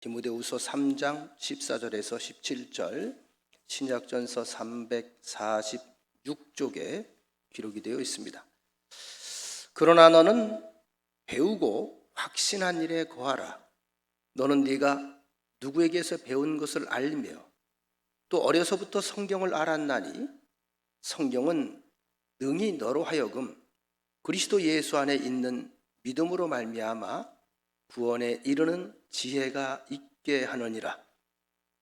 디모데후서 3장 14절에서 17절, 신약전서 346쪽에 기록이 되어 있습니다. 그러나 너는 배우고 확신한 일에 거하라. 너는 네가 누구에게서 배운 것을 알며 또 어려서부터 성경을 알았나니 성경은 능히 너로 하여금 그리스도 예수 안에 있는 믿음으로 말미암아 구원에 이르는 지혜가 있게 하느니라.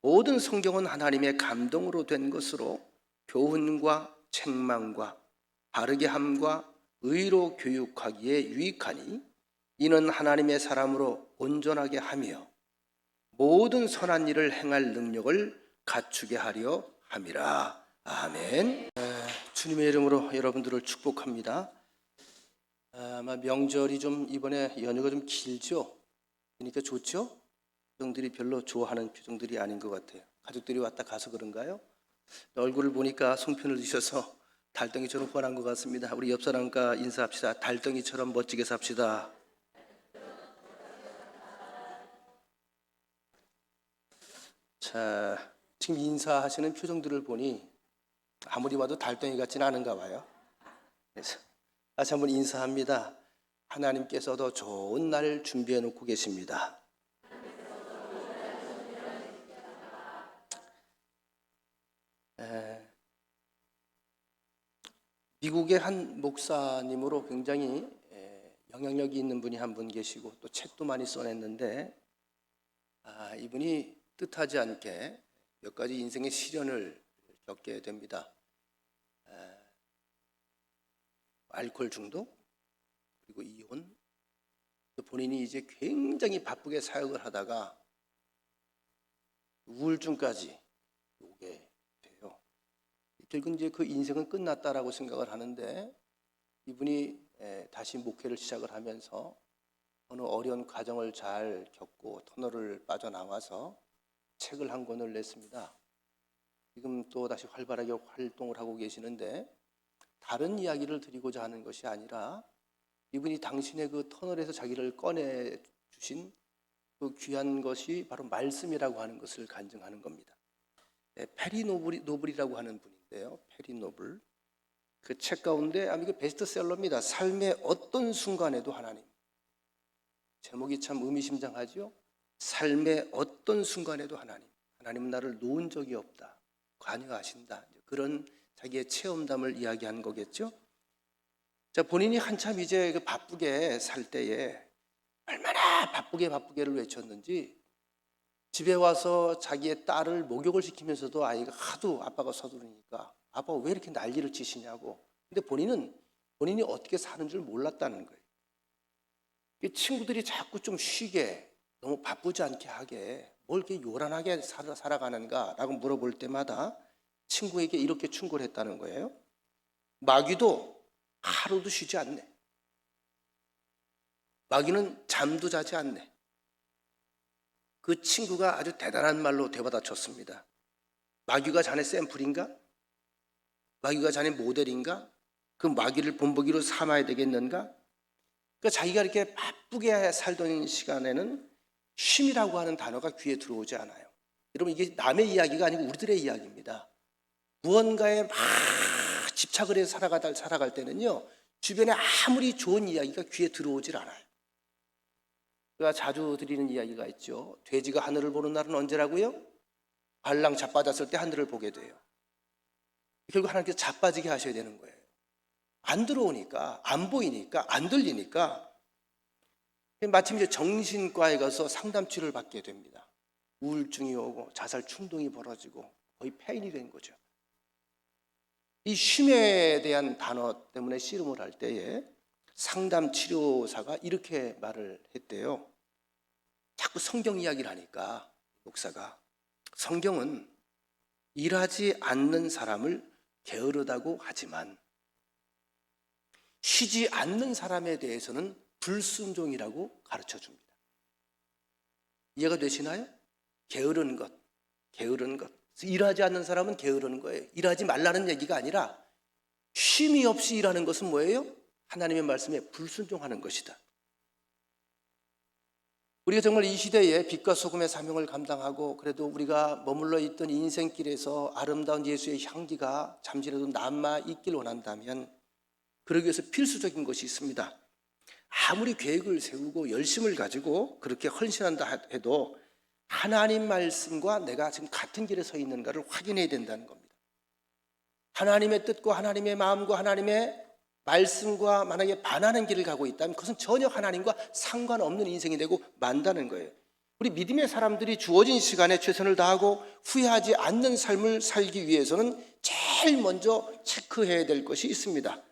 모든 성경은 하나님의 감동으로 된 것으로 교훈과 책망과 바르게 함과 의로 교육하기에 유익하니 이는 하나님의 사람으로 온전하게 하며 모든 선한 일을 행할 능력을 갖추게 하려 함이라. 아멘. 주님의 이름으로 여러분들을 축복합니다. 아마 명절이 좀 이번에 연휴가 좀 길죠? 그러니까 좋죠? 표정들이 별로 좋아하는 표정들이 아닌 것 같아요. 가족들이 왔다 가서 그런가요? 얼굴을 보니까 송편을 드셔서 달덩이처럼 훤한 것 같습니다. 우리 옆 사람과 인사합시다. 달덩이처럼 멋지게 삽시다. 자, 지금 인사하시는 표정들을 보니 아무리 봐도 달덩이 같지는 않은가 봐요. 그래서 다시 한번 인사합니다. 하나님께서 더 좋은 날 준비해 놓고 계십니다. 미국의 한 목사님으로 굉장히 영향력이 있는 분이 한 분 계시고 또 책도 많이 써냈는데 이분이 뜻하지 않게 몇 가지 인생의 시련을 겪게 됩니다. 알코올 중독, 그리고 이혼, 또 본인이 이제 굉장히 바쁘게 사역을 하다가 우울증까지 오게 돼요. 결국 이제 그 인생은 끝났다라고 생각을 하는데 이분이 다시 목회를 시작을 하면서 어느 어려운 과정을 잘 겪고 터널을 빠져나와서 책을 한 권을 냈습니다. 지금 또 다시 활발하게 활동을 하고 계시는데 다른 이야기를 드리고자 하는 것이 아니라 이분이 당신의 그 터널에서 자기를 꺼내 주신 그 귀한 것이 바로 말씀이라고 하는 것을 간증하는 겁니다. 페리 노블이라고 하는 분인데요. 페리 노블. 그 책 가운데 이게 베스트셀러입니다. 삶의 어떤 순간에도 하나님. 제목이 참 의미심장하죠. 삶의 어떤 순간에도 하나님. 하나님은 나를 놓은 적이 없다. 관여하신다. 그런 자기의 체험담을 이야기한 거겠죠. 자, 본인이 한참 이제 바쁘게 살 때에 얼마나 바쁘게를 외쳤는지 집에 와서 자기의 딸을 목욕을 시키면서도 아이가 하도 아빠가 서두르니까 아빠가 왜 이렇게 난리를 치시냐고. 근데 본인이 어떻게 사는 줄 몰랐다는 거예요. 친구들이 자꾸 좀 쉬게, 너무 바쁘지 않게 하게, 뭘 이렇게 요란하게 살아가는가라고 물어볼 때마다 친구에게 이렇게 충고를 했다는 거예요. 마귀도 하루도 쉬지 않네. 마귀는 잠도 자지 않네. 그 친구가 아주 대단한 말로 되받아쳤습니다. 마귀가 자네 샘플인가? 마귀가 자네 모델인가? 그 마귀를 본보기로 삼아야 되겠는가? 그러니까 자기가 이렇게 바쁘게 살던 시간에는 쉼이라고 하는 단어가 귀에 들어오지 않아요. 여러분, 이게 남의 이야기가 아니고 우리들의 이야기입니다. 무언가에 막 집착을 해서 살아갈 때는요, 주변에 아무리 좋은 이야기가 귀에 들어오질 않아요. 제가 자주 드리는 이야기가 있죠. 돼지가 하늘을 보는 날은 언제라고요? 발랑 자빠졌을 때 하늘을 보게 돼요. 결국 하나님께서 자빠지게 하셔야 되는 거예요. 안 들어오니까, 안 보이니까, 안 들리니까 마침 이제 정신과에 가서 상담 치료를 받게 됩니다. 우울증이 오고 자살 충동이 벌어지고 거의 폐인이 된 거죠. 이 쉼에 대한 단어 때문에 씨름을 할 때에 상담 치료사가 이렇게 말을 했대요. 자꾸 성경 이야기를 하니까 목사가, 성경은 일하지 않는 사람을 게으르다고 하지만 쉬지 않는 사람에 대해서는 불순종이라고 가르쳐 줍니다. 이해가 되시나요? 게으른 것. 일하지 않는 사람은 게으른 거예요. 일하지 말라는 얘기가 아니라 쉼이 없이 일하는 것은 뭐예요? 하나님의 말씀에 불순종하는 것이다. 우리가 정말 이 시대에 빛과 소금의 사명을 감당하고 그래도 우리가 머물러 있던 인생길에서 아름다운 예수의 향기가 잠시라도 남아 있길 원한다면 그러기 위해서 필수적인 것이 있습니다. 아무리 계획을 세우고 열심을 가지고 그렇게 헌신한다 해도 하나님 말씀과 내가 지금 같은 길에 서 있는가를 확인해야 된다는 겁니다. 하나님의 뜻과 하나님의 마음과 하나님의 말씀과 만약에 반하는 길을 가고 있다면 그것은 전혀 하나님과 상관없는 인생이 되고 만다는 거예요. 우리 믿음의 사람들이 주어진 시간에 최선을 다하고 후회하지 않는 삶을 살기 위해서는 제일 먼저 체크해야 될 것이 있습니다.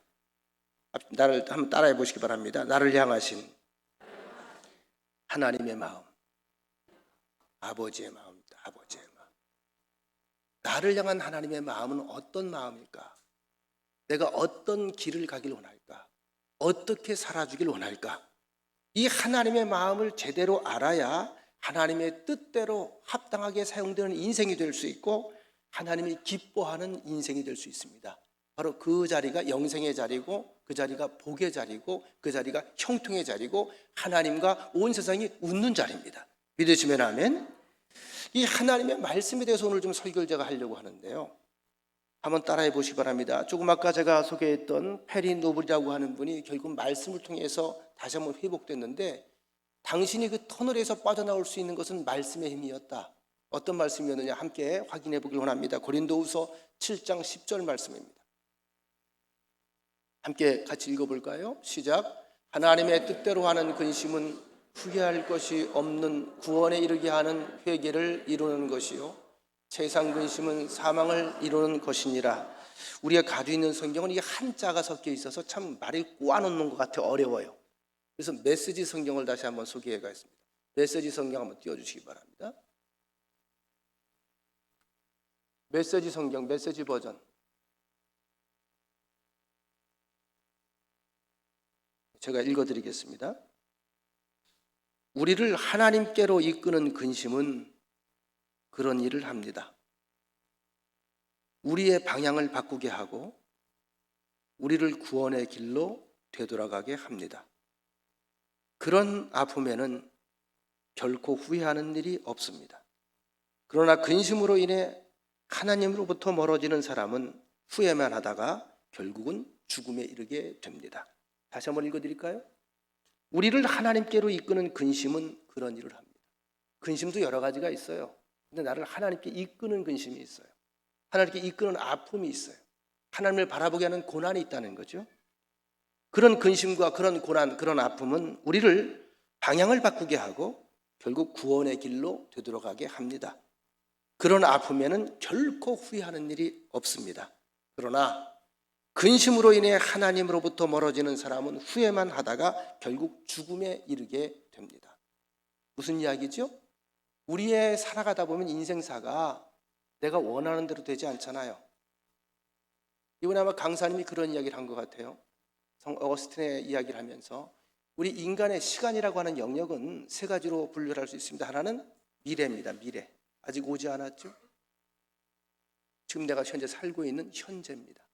나를 한번 따라해 보시기 바랍니다. 나를 향하신 하나님의 마음, 아버지의 마음입니다. 아버지의 마음. 나를 향한 하나님의 마음은 어떤 마음일까? 내가 어떤 길을 가길 원할까? 어떻게 살아주길 원할까? 이 하나님의 마음을 제대로 알아야 하나님의 뜻대로 합당하게 사용되는 인생이 될 수 있고 하나님이 기뻐하는 인생이 될 수 있습니다. 바로 그 자리가 영생의 자리고 그 자리가 복의 자리고 그 자리가 형통의 자리고 하나님과 온 세상이 웃는 자리입니다. 믿으시면 아멘. 이 하나님의 말씀에 대해서 오늘 좀 설교를 제가 하려고 하는데요. 한번 따라해 보시기 바랍니다. 조금 아까 제가 소개했던 페리 노블이라고 하는 분이 결국 말씀을 통해서 다시 한번 회복됐는데 당신이 그 터널에서 빠져나올 수 있는 것은 말씀의 힘이었다. 어떤 말씀이었느냐 함께 확인해 보길 원합니다. 고린도후서 7장 10절 말씀입니다. 함께 같이 읽어볼까요? 시작. 하나님의 뜻대로 하는 근심은 후회할 것이 없는 구원에 이르게 하는 회개를 이루는 것이요 세상 근심은 사망을 이루는 것이니라. 우리가 가지고 있는 성경은 이게 한자가 섞여 있어서 참 말이 꼬아놓는 것 같아 어려워요. 그래서 메시지 성경을 다시 한번 소개해 가겠습니다. 메시지 성경 한번 띄워주시기 바랍니다. 메시지 성경, 메시지 버전. 제가 읽어드리겠습니다. 우리를 하나님께로 이끄는 근심은 그런 일을 합니다. 우리의 방향을 바꾸게 하고 우리를 구원의 길로 되돌아가게 합니다. 그런 아픔에는 결코 후회하는 일이 없습니다. 그러나 근심으로 인해 하나님으로부터 멀어지는 사람은 후회만 하다가 결국은 죽음에 이르게 됩니다. 다시 한번 읽어드릴까요? 우리를 하나님께로 이끄는 근심은 그런 일을 합니다. 근심도 여러 가지가 있어요. 근데 나를 하나님께 이끄는 근심이 있어요. 하나님께 이끄는 아픔이 있어요. 하나님을 바라보게 하는 고난이 있다는 거죠. 그런 근심과 그런 고난, 그런 아픔은 우리를 방향을 바꾸게 하고 결국 구원의 길로 되돌아가게 합니다. 그런 아픔에는 결코 후회하는 일이 없습니다. 그러나 근심으로 인해 하나님으로부터 멀어지는 사람은 후회만 하다가 결국 죽음에 이르게 됩니다. 무슨 이야기죠? 우리의 살아가다 보면 인생사가 내가 원하는 대로 되지 않잖아요. 이번에 아마 강사님이 그런 이야기를 한 것 같아요. 성 어거스틴의 이야기를 하면서 우리 인간의 시간이라고 하는 영역은 세 가지로 분류할 수 있습니다. 하나는 미래입니다. 미래. 아직 오지 않았죠? 지금 내가 현재 살고 있는 현재입니다.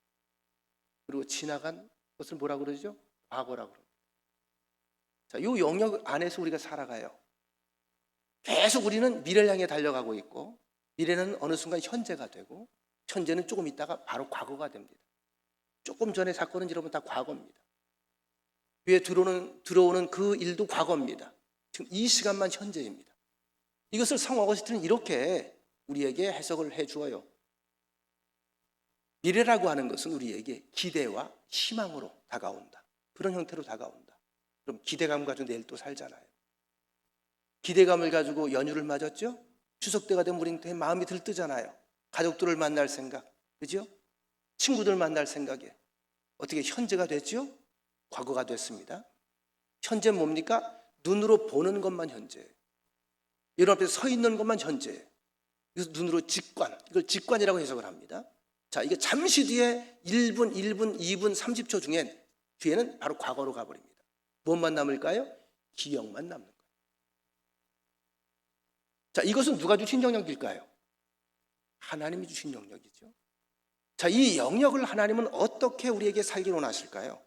그리고 지나간 것을 뭐라고 그러죠? 과거라고 그럽니다. 자, 이 영역 안에서 우리가 살아가요. 계속 우리는 미래를 향해 달려가고 있고 미래는 어느 순간 현재가 되고 현재는 조금 있다가 바로 과거가 됩니다. 조금 전에 사건은 여러분 다 과거입니다. 뒤에 들어오는 그 일도 과거입니다. 지금 이 시간만 현재입니다. 이것을 성 어거스틴은 이렇게 우리에게 해석을 해주어요. 미래라고 하는 것은 우리에게 기대와 희망으로 다가온다. 그런 형태로 다가온다. 그럼 기대감 가지고 내일 또 살잖아요. 기대감을 가지고 연휴를 맞았죠? 추석 때가 되면 우리는 마음이 들뜨잖아요. 가족들을 만날 생각, 그죠? 친구들 만날 생각에 어떻게 현재가 됐죠? 과거가 됐습니다. 현재는 뭡니까? 눈으로 보는 것만 현재예요. 여러분 앞에 서 있는 것만 현재예요. 그래서 눈으로 직관, 이걸 직관이라고 해석을 합니다. 자, 이게 잠시 뒤에 1분, 2분, 30초 중에 뒤에는 바로 과거로 가버립니다. 무엇만 남을까요? 기억만 남는 거예요. 자, 이것은 누가 주신 영역일까요? 하나님이 주신 영역이죠. 자, 이 영역을 하나님은 어떻게 우리에게 살기를 원하실까요?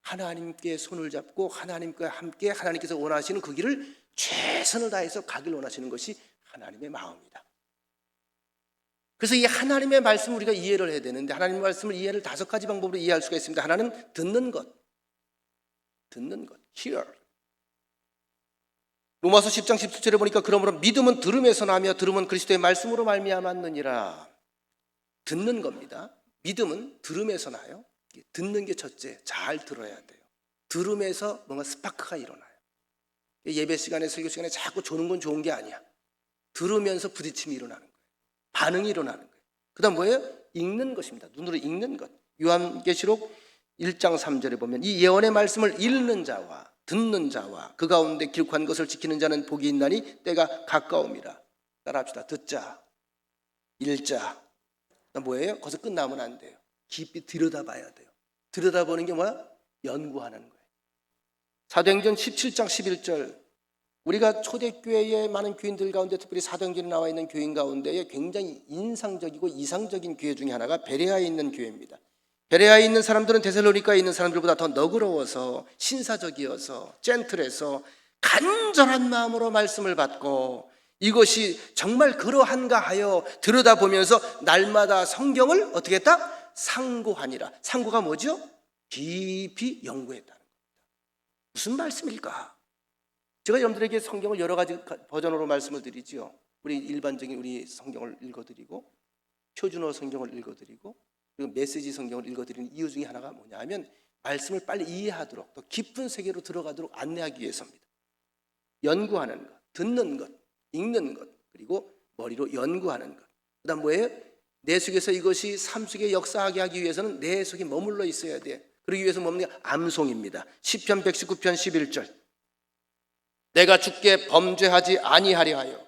하나님께 손을 잡고 하나님과 함께 하나님께서 원하시는 그 길을 최선을 다해서 가길 원하시는 것이 하나님의 마음이다. 그래서 이 하나님의 말씀을 우리가 이해를 해야 되는데, 하나님의 말씀을 이해를 5가지 방법으로 이해할 수가 있습니다. 하나는 듣는 것, hear. 로마서 10장 17절에 보니까 그러므로 믿음은 들음에서 나며 들음은 그리스도의 말씀으로 말미암았느니라. 듣는 겁니다. 믿음은 들음에서 나요. 듣는 게 첫째, 잘 들어야 돼요. 들음에서 뭔가 스파크가 일어나요. 예배 시간에, 설교 시간에 자꾸 조는 건 좋은 게 아니야. 들으면서 부딪힘이 일어나는 거예요. 반응이 일어나는 거예요. 그 다음 뭐예요? 읽는 것입니다. 눈으로 읽는 것. 요한계시록 1장 3절에 보면 이 예언의 말씀을 읽는 자와 듣는 자와 그 가운데 기록한 것을 지키는 자는 복이 있나니 때가 가까움이라. 따라합시다. 듣자, 읽자. 뭐예요? 거기서 끝나면 안 돼요. 깊이 들여다봐야 돼요. 들여다보는 게 뭐야? 연구하는 거예요. 사도행전 17장 11절, 우리가 초대교회의 많은 교인들 가운데 특별히 사도행전에 나와 있는 교인 가운데 굉장히 인상적이고 이상적인 교회 중에 하나가 베레아에 있는 교회입니다. 베레아에 있는 사람들은 데살로니가에 있는 사람들보다 더 너그러워서 신사적이어서 젠틀해서 간절한 마음으로 말씀을 받고 이것이 정말 그러한가 하여 들여다보면서 날마다 성경을 어떻게 했다? 상고하니라. 상고가 뭐죠? 깊이 연구했다는 겁니다. 무슨 말씀일까? 제가 여러분들에게 성경을 여러 가지 버전으로 말씀을 드리지요. 우리 일반적인 우리 성경을 읽어드리고 표준어 성경을 읽어드리고 그리고 메시지 성경을 읽어드리는 이유 중에 하나가 뭐냐 하면 말씀을 빨리 이해하도록 더 깊은 세계로 들어가도록 안내하기 위해서입니다. 연구하는 것, 듣는 것, 읽는 것, 그리고 머리로 연구하는 것. 그 다음 뭐예요? 내 속에서 이것이 삶 속에 역사하게 하기 위해서는 내 속에 머물러 있어야 돼. 그러기 위해서 뭡니까? 암송입니다. 시편 119편 11절, 내가 주께 범죄하지 아니하려 하여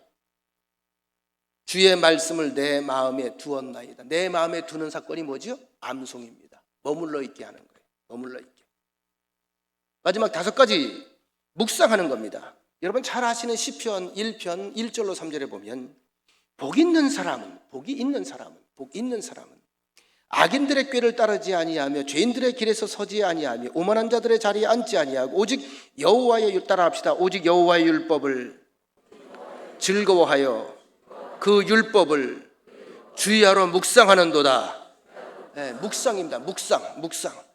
주의 말씀을 내 마음에 두었나이다. 내 마음에 두는 사건이 뭐죠? 암송입니다. 머물러 있게 하는 거예요. 머물러 있게. 마지막 5가지, 묵상하는 겁니다. 여러분 잘 아시는 시편 1편 1절로 3절에 보면 복 있는 사람은 악인들의 꾀를 따르지 아니하며 죄인들의 길에서 서지 아니하며 오만한 자들의 자리에 앉지 아니하고 오직 여호와의 따라합시다. 오직 여호와의 율법을 즐거워하여 그 율법을 주의하러 묵상하는도다. 네, 묵상입니다. 묵상.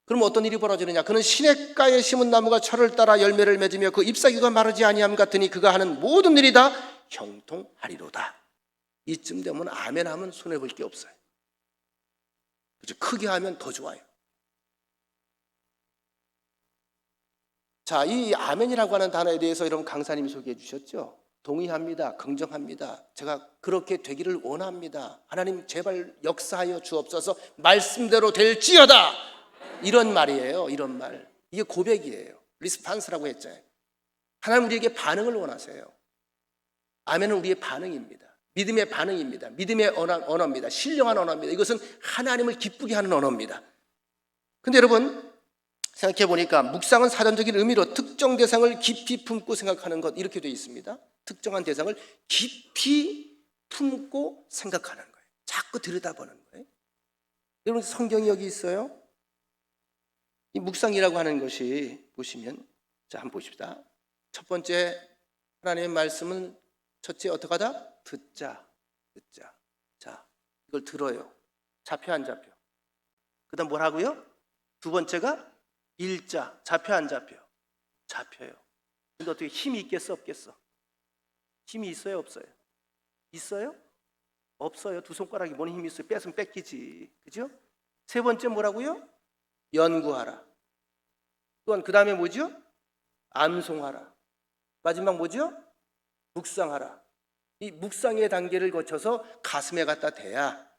그럼 어떤 일이 벌어지느냐? 그는 시냇가에 심은 나무가 철을 따라 열매를 맺으며 그 잎사귀가 마르지 아니함 같으니 그가 하는 모든 일이 다 형통하리로다. 이쯤 되면 아멘 하면 손해볼 게 없어요. 그렇죠? 크게 하면 더 좋아요. 자, 이 아멘이라고 하는 단어에 대해서 여러분 강사님이 소개해 주셨죠? 동의합니다. 긍정합니다. 제가 그렇게 되기를 원합니다. 하나님 제발 역사하여 주옵소서. 말씀대로 될지어다. 이런 말이에요. 이런 말. 이게 고백이에요. 리스판스라고 했잖아요. 하나님 우리에게 반응을 원하세요. 아멘은 우리의 반응입니다. 믿음의 반응입니다. 믿음의 언어입니다. 신령한 언어입니다. 이것은 하나님을 기쁘게 하는 언어입니다. 근데 여러분 생각해 보니까 묵상은 사전적인 의미로 특정 대상을 깊이 품고 생각하는 것, 이렇게 되어 있습니다. 특정한 대상을 깊이 품고 생각하는 거예요. 자꾸 들여다보는 거예요. 여러분 성경이 여기 있어요. 이 묵상이라고 하는 것이 보시면, 자 한번 보십시다. 첫 번째 하나님의 말씀은 첫째 어떻게 하다? 듣자. 자, 이걸 들어요. 잡혀 안 잡혀? 그 다음 뭘 하고요? 두 번째가 읽자. 잡혀 안 잡혀? 잡혀요. 근데 어떻게 힘이 있겠어 없겠어? 힘이 있어요 없어요? 있어요? 없어요. 두 손가락이 뭔 힘이 있어요? 뺏으면 뺏기지. 그죠? 세 번째 뭐라고요? 연구하라. 또한 그 다음에 뭐죠? 암송하라. 마지막 뭐죠? 묵상하라. 이 묵상의 단계를 거쳐서 가슴에 갖다 대야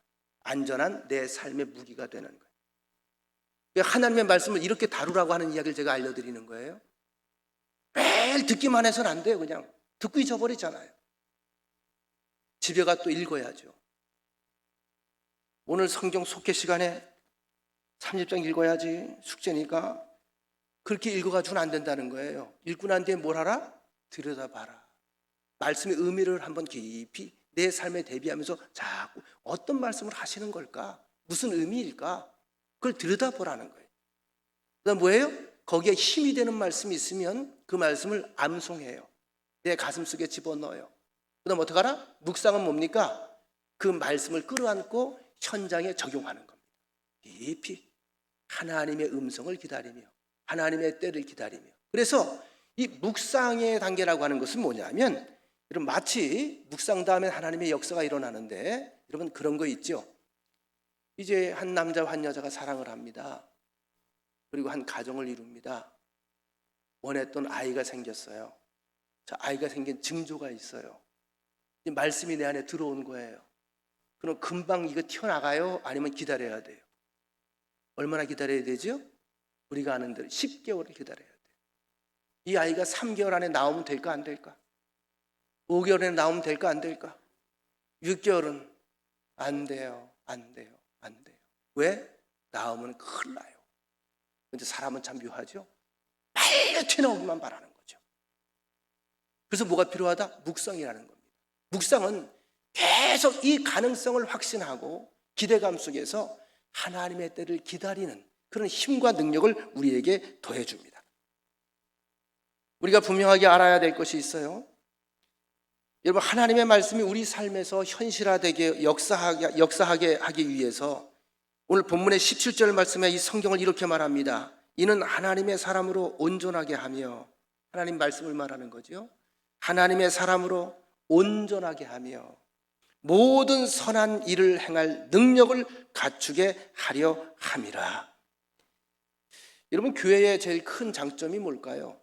안전한 내 삶의 무기가 되는 거예요. 하나님의 말씀을 이렇게 다루라고 하는 이야기를 제가 알려드리는 거예요. 매일 듣기만 해서는 안 돼요. 그냥 듣고 잊어버리잖아요. 집에 가 또 읽어야죠. 오늘 성경 속회 시간에 30장 읽어야지, 숙제니까. 그렇게 읽어가지고는 안 된다는 거예요. 읽고 난 뒤에 뭘 하라? 들여다봐라. 말씀의 의미를 한번 깊이 내 삶에 대비하면서 자꾸 어떤 말씀을 하시는 걸까? 무슨 의미일까? 그걸 들여다보라는 거예요. 그 다음 뭐예요? 거기에 힘이 되는 말씀이 있으면 그 말씀을 암송해요. 내 가슴 속에 집어넣어요. 그 다음 어떡하라? 묵상은 뭡니까? 그 말씀을 끌어안고 현장에 적용하는 겁니다. 깊이 하나님의 음성을 기다리며 하나님의 때를 기다리며. 그래서 이 묵상의 단계라고 하는 것은 뭐냐면, 여러분 마치 묵상 다음에 하나님의 역사가 일어나는데, 여러분 그런 거 있죠. 이제 한 남자와 한 여자가 사랑을 합니다. 그리고 한 가정을 이룹니다. 원했던 아이가 생겼어요. 자, 아이가 생긴 징조가 있어요. 이 말씀이 내 안에 들어온 거예요. 그럼 금방 이거 튀어나가요? 아니면 기다려야 돼요? 얼마나 기다려야 되죠? 우리가 아는 대로 10개월을 기다려야 돼요. 이 아이가 3개월 안에 나오면 될까 안 될까? 5개월 안에 나오면 될까 안 될까? 6개월은 안 돼요. 안 돼요. 안 돼요. 왜? 나오면 큰일 나요. 근데 사람은 참 묘하죠. 빨리 튀어나오기만 바라는 거죠. 그래서 뭐가 필요하다? 묵상이라는 겁니다. 묵상은 계속 이 가능성을 확신하고 기대감 속에서 하나님의 때를 기다리는 그런 힘과 능력을 우리에게 더해줍니다. 우리가 분명하게 알아야 될 것이 있어요. 여러분, 하나님의 말씀이 우리 삶에서 현실화되게 역사하게 하기 위해서 오늘 본문의 17절 말씀에 이 성경을 이렇게 말합니다. 이는 하나님의 사람으로 온전하게 하며, 하나님 말씀을 말하는 거죠. 하나님의 사람으로 온전하게 하며 모든 선한 일을 행할 능력을 갖추게 하려 함이라. 여러분, 교회의 제일 큰 장점이 뭘까요?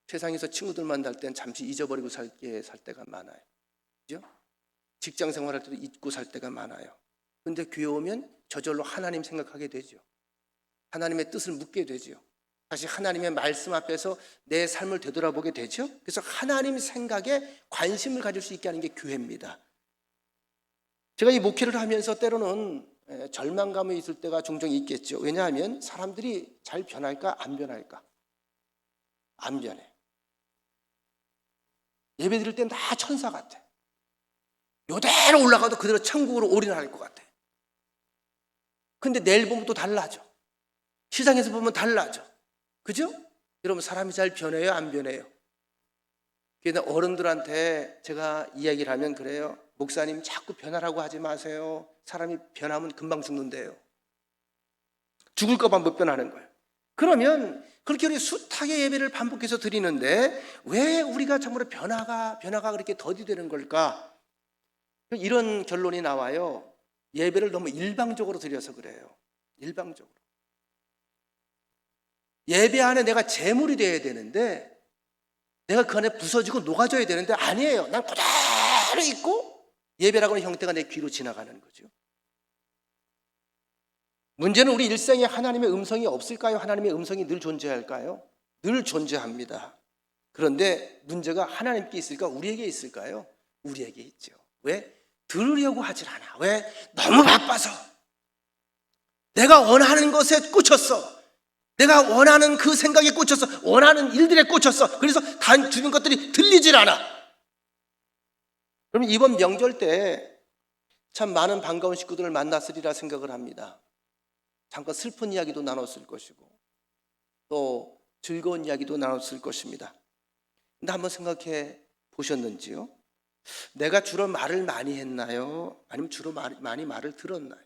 세상에서 친구들 만날 땐 잠시 잊어버리고 살 때가 많아요. 그죠? 직장 생활할 때도 잊고 살 때가 많아요. 근데 교회 오면 저절로 하나님 생각하게 되죠. 하나님의 뜻을 묻게 되죠. 다시 하나님의 말씀 앞에서 내 삶을 되돌아보게 되죠. 그래서 하나님 생각에 관심을 가질 수 있게 하는 게 교회입니다. 제가 이 목회를 하면서 때로는 절망감이 있을 때가 종종 있겠죠. 왜냐하면 사람들이 잘 변할까 안 변할까? 안 변해. 예배 드릴 땐 다 천사 같아. 요대로 올라가도 그대로 천국으로 올인할 것 같아. 근데 내일 보면 또 달라져. 시장에서 보면 달라져. 그죠? 여러분, 사람이 잘 변해요? 안 변해요? 그래서 어른들한테 제가 이야기를 하면 그래요. 목사님 자꾸 변하라고 하지 마세요. 사람이 변하면 금방 죽는데요. 죽을까 봐 못 변하는 거예요. 그러면 그렇게 우리 숱하게 예배를 반복해서 드리는데 왜 우리가 정말 변화가 그렇게 더디되는 걸까? 이런 결론이 나와요. 예배를 너무 일방적으로 드려서 그래요. 일방적으로. 예배 안에 내가 재물이 돼야 되는데 내가 그 안에 부서지고 녹아져야 되는데 아니에요. 난 그대로 있고 예배라고 하는 형태가 내 귀로 지나가는 거죠. 문제는 우리 일생에 하나님의 음성이 없을까요? 하나님의 음성이 늘 존재할까요? 늘 존재합니다. 그런데 문제가 하나님께 있을까? 우리에게 있을까요? 우리에게 있죠. 왜? 들으려고 하질 않아. 왜? 너무 바빠서. 내가 원하는 것에 꽂혔어. 내가 원하는 그 생각에 꽂혔어. 원하는 일들에 꽂혔어. 그래서 단 주변 것들이 들리질 않아. 그러면 이번 명절 때 참 많은 반가운 식구들을 만났으리라 생각을 합니다. 잠깐 슬픈 이야기도 나눴을 것이고 또 즐거운 이야기도 나눴을 것입니다. 근데 한번 생각해 보셨는지요? 내가 주로 말을 많이 했나요? 아니면 주로 많이 말을 들었나요?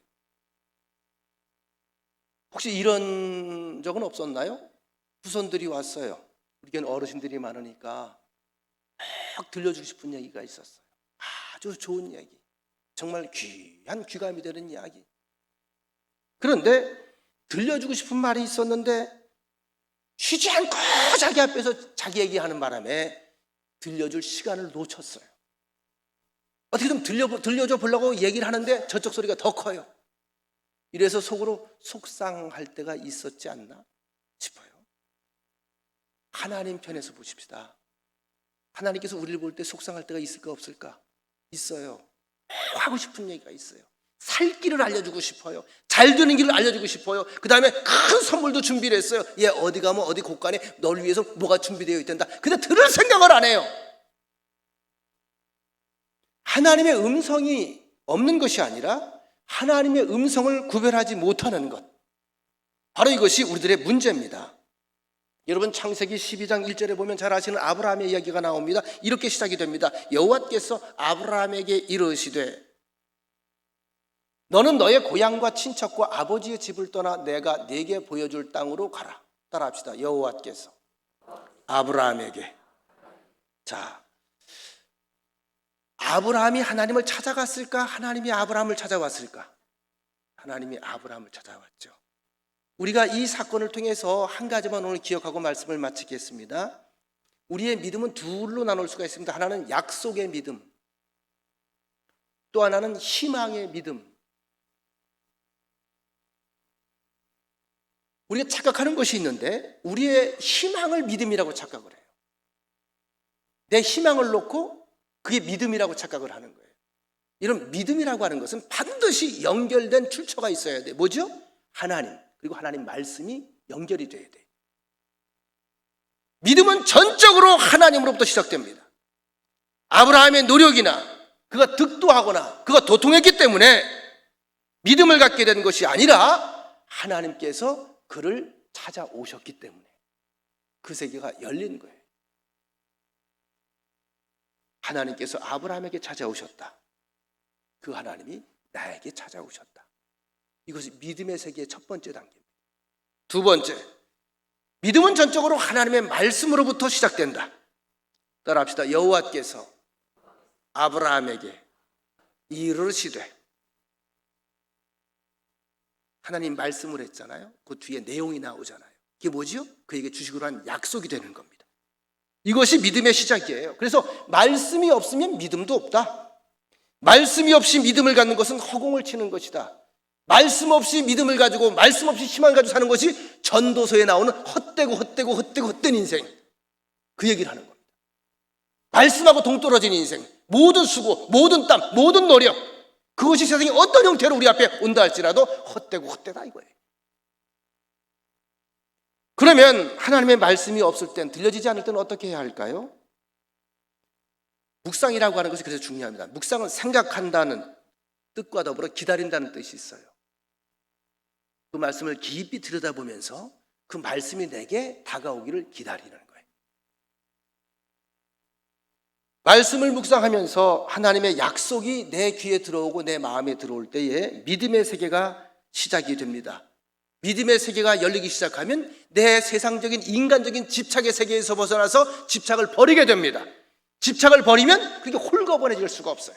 혹시 이런 적은 없었나요? 후손들이 왔어요. 우리에게는 어르신들이 많으니까 막 들려주고 싶은 얘기가 있었어요. 아주 좋은 이야기, 정말 귀한 귀감이 되는 이야기. 그런데 들려주고 싶은 말이 있었는데 쉬지 않고 자기 앞에서 자기 얘기하는 바람에 들려줄 시간을 놓쳤어요. 어떻게 좀 들려줘 보려고 얘기를 하는데 저쪽 소리가 더 커요. 이래서 속으로 속상할 때가 있었지 않나 싶어요. 하나님 편에서 보십시다. 하나님께서 우리를 볼 때 속상할 때가 있을까 없을까? 있어요. 하고 싶은 얘기가 있어요. 살 길을 알려주고 싶어요. 잘 되는 길을 알려주고 싶어요. 그 다음에 큰 선물도 준비를 했어요. 얘 어디 가면 어디 곳간에 널 위해서 뭐가 준비되어 있단다. 근데 들을 생각을 안 해요. 하나님의 음성이 없는 것이 아니라 하나님의 음성을 구별하지 못하는 것, 바로 이것이 우리들의 문제입니다. 여러분 창세기 12장 1절에 보면 잘 아시는 아브라함의 이야기가 나옵니다. 이렇게 시작이 됩니다. 여호와께서 아브라함에게 이르시되 너는 너의 고향과 친척과 아버지의 집을 떠나 내가 네게 보여줄 땅으로 가라. 따라합시다. 여호와께서 아브라함에게. 자, 아브라함이 하나님을 찾아갔을까? 하나님이 아브라함을 찾아왔을까? 하나님이 아브라함을 찾아왔죠. 우리가 이 사건을 통해서 한 가지만 오늘 기억하고 말씀을 마치겠습니다. 우리의 믿음은 둘로 나눌 수가 있습니다. 하나는 약속의 믿음, 또 하나는 희망의 믿음. 우리가 착각하는 것이 있는데 우리의 희망을 믿음이라고 착각을 해요. 내 희망을 놓고 그게 믿음이라고 착각을 하는 거예요. 이런 믿음이라고 하는 것은 반드시 연결된 출처가 있어야 돼요. 뭐죠? 하나님, 그리고 하나님 말씀이 연결이 돼야 돼요. 믿음은 전적으로 하나님으로부터 시작됩니다. 아브라함의 노력이나 그가 득도하거나 그가 도통했기 때문에 믿음을 갖게 된 것이 아니라 하나님께서 그를 찾아오셨기 때문에 그 세계가 열린 거예요. 하나님께서 아브라함에게 찾아오셨다. 그 하나님이 나에게 찾아오셨다. 이것이 믿음의 세계의 첫 번째 단계입니다. 두 번째, 믿음은 전적으로 하나님의 말씀으로부터 시작된다. 따라합시다. 여호와께서 아브라함에게 이르시되. 하나님 말씀을 했잖아요. 그 뒤에 내용이 나오잖아요. 이게 뭐지요? 그에게 주시기로 한 약속이 되는 겁니다. 이것이 믿음의 시작이에요. 그래서 말씀이 없으면 믿음도 없다. 말씀이 없이 믿음을 갖는 것은 허공을 치는 것이다. 말씀 없이 믿음을 가지고 말씀 없이 희망을 가지고 사는 것이 전도서에 나오는 헛된 인생. 그 얘기를 하는 겁니다. 말씀하고 동떨어진 인생, 모든 수고, 모든 땀, 모든 노력, 그것이 세상에 어떤 형태로 우리 앞에 온다 할지라도 헛되다 이거예요. 그러면 하나님의 말씀이 없을 땐, 들려지지 않을 때는 어떻게 해야 할까요? 묵상이라고 하는 것이 그래서 중요합니다. 묵상은 생각한다는 뜻과 더불어 기다린다는 뜻이 있어요. 그 말씀을 깊이 들여다보면서 그 말씀이 내게 다가오기를 기다리는 거예요. 말씀을 묵상하면서 하나님의 약속이 내 귀에 들어오고 내 마음에 들어올 때에 믿음의 세계가 시작이 됩니다. 믿음의 세계가 열리기 시작하면 내 세상적인 인간적인 집착의 세계에서 벗어나서 집착을 버리게 됩니다. 집착을 버리면 그게 홀가분해질 수가 없어요.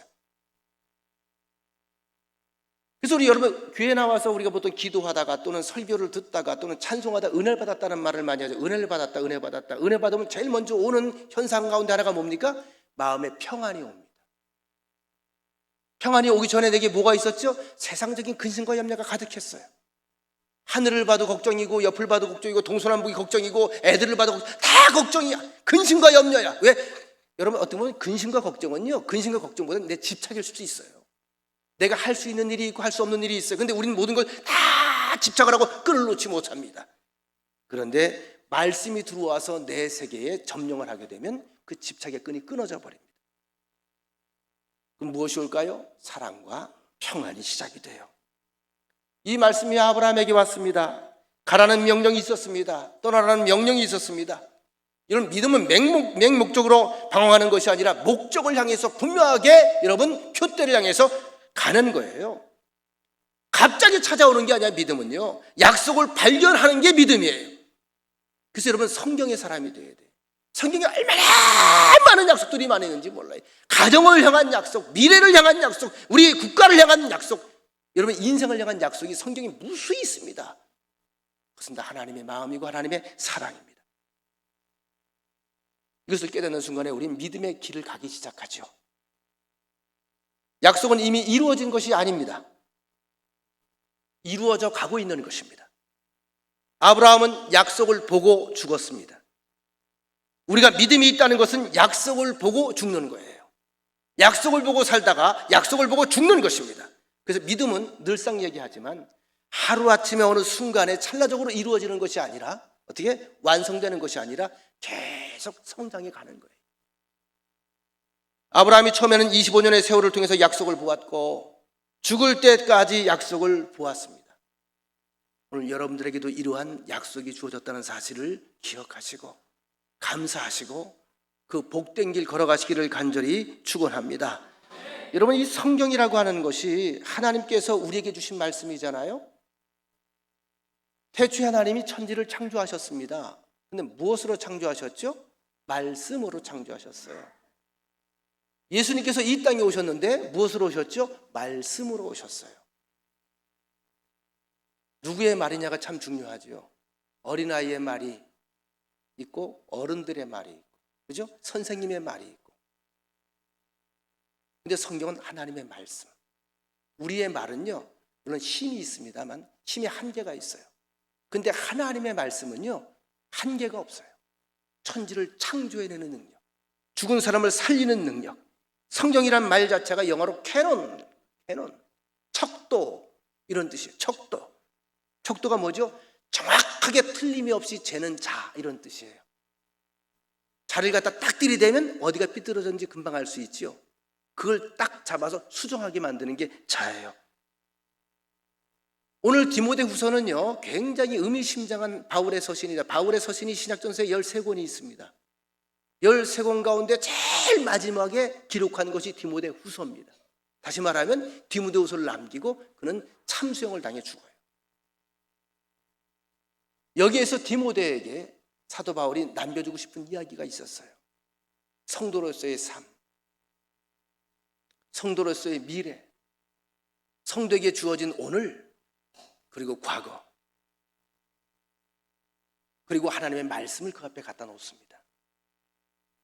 그래서 우리 여러분 교회 나와서 우리가 보통 기도하다가 또는 설교를 듣다가 또는 찬송하다 은혜를 받았다는 말을 많이 하죠. 은혜를 받았다, 은혜 받았다. 은혜 받으면 제일 먼저 오는 현상 가운데 하나가 뭡니까? 마음에 평안이 옵니다. 평안이 오기 전에 내게 뭐가 있었죠? 세상적인 근심과 염려가 가득했어요. 하늘을 봐도 걱정이고 옆을 봐도 걱정이고 동서남북이 걱정이고 애들을 봐도 다 걱정이야. 근심과 염려야. 왜? 여러분 어떻게 보면 근심과 걱정은요, 근심과 걱정보다는 내 집착일 수도 있어요. 내가 할 수 있는 일이 있고 할 수 없는 일이 있어요. 근데 우리는 모든 걸 다 집착을 하고 끈을 놓지 못합니다. 그런데 말씀이 들어와서 내 세계에 점령을 하게 되면 그 집착의 끈이 끊어져 버립니다. 그럼 무엇이 올까요? 사랑과 평안이 시작이 돼요. 이 말씀이 아브라함에게 왔습니다. 가라는 명령이 있었습니다. 떠나라는 명령이 있었습니다. 이런 믿음은 맹목적으로 방황하는 것이 아니라 목적을 향해서 분명하게 여러분 표대를 향해서 가는 거예요. 갑자기 찾아오는 게 아니라 믿음은요, 약속을 발견하는 게 믿음이에요. 그래서 여러분 성경의 사람이 돼야 돼요. 성경에 얼마나 많은 약속들이 많이 있는지 몰라요. 가정을 향한 약속, 미래를 향한 약속, 우리 국가를 향한 약속, 여러분 인생을 향한 약속이 성경에 무수히 있습니다. 그것은 다 하나님의 마음이고 하나님의 사랑입니다. 이것을 깨닫는 순간에 우리는 믿음의 길을 가기 시작하죠. 약속은 이미 이루어진 것이 아닙니다. 이루어져 가고 있는 것입니다. 아브라함은 약속을 보고 죽었습니다. 우리가 믿음이 있다는 것은 약속을 보고 죽는 거예요. 약속을 보고 살다가 약속을 보고 죽는 것입니다. 그래서 믿음은 늘상 얘기하지만 하루아침에 어느 순간에 찰나적으로 이루어지는 것이 아니라, 어떻게 완성되는 것이 아니라 계속 성장해 가는 거예요. 아브라함이 처음에는 25년의 세월을 통해서 약속을 보았고 죽을 때까지 약속을 보았습니다. 오늘 여러분들에게도 이러한 약속이 주어졌다는 사실을 기억하시고 감사하시고 그 복된 길 걸어가시기를 간절히 축원합니다. 여러분, 이 성경이라고 하는 것이 하나님께서 우리에게 주신 말씀이잖아요. 태초에 하나님이 천지를 창조하셨습니다. 근데 무엇으로 창조하셨죠? 말씀으로 창조하셨어요. 예수님께서 이 땅에 오셨는데 무엇으로 오셨죠? 말씀으로 오셨어요. 누구의 말이냐가 참 중요하죠. 어린아이의 말이 있고 어른들의 말이 있고, 그죠? 선생님의 말이 있고. 근데 성경은 하나님의 말씀. 우리의 말은요, 물론 힘이 있습니다만 힘이 한계가 있어요. 근데 하나님의 말씀은요, 한계가 없어요. 천지를 창조해내는 능력, 죽은 사람을 살리는 능력. 성경이란 말 자체가 영어로 캐논, 척도, 이런 뜻이에요. 척도가 뭐죠? 정확하게 틀림이 없이 재는 자, 이런 뜻이에요. 자를 갖다 딱 들이대면 어디가 삐뚤어졌는지 금방 알 수 있죠. 그걸 딱 잡아서 수정하게 만드는 게 자예요. 오늘 디모데후서는요, 굉장히 의미심장한 바울의 서신이다. 바울의 서신이 신약전서에 13권이 있습니다. 13권 가운데 제일 마지막에 기록한 것이 디모데후서입니다. 다시 말하면 디모데후서를 남기고 그는 참수형을 당해 죽어요. 여기에서 디모데에게 사도 바울이 남겨주고 싶은 이야기가 있었어요. 성도로서의 삶, 성도로서의 미래, 성도에게 주어진 오늘, 그리고 과거, 그리고 하나님의 말씀을 그 앞에 갖다 놓습니다.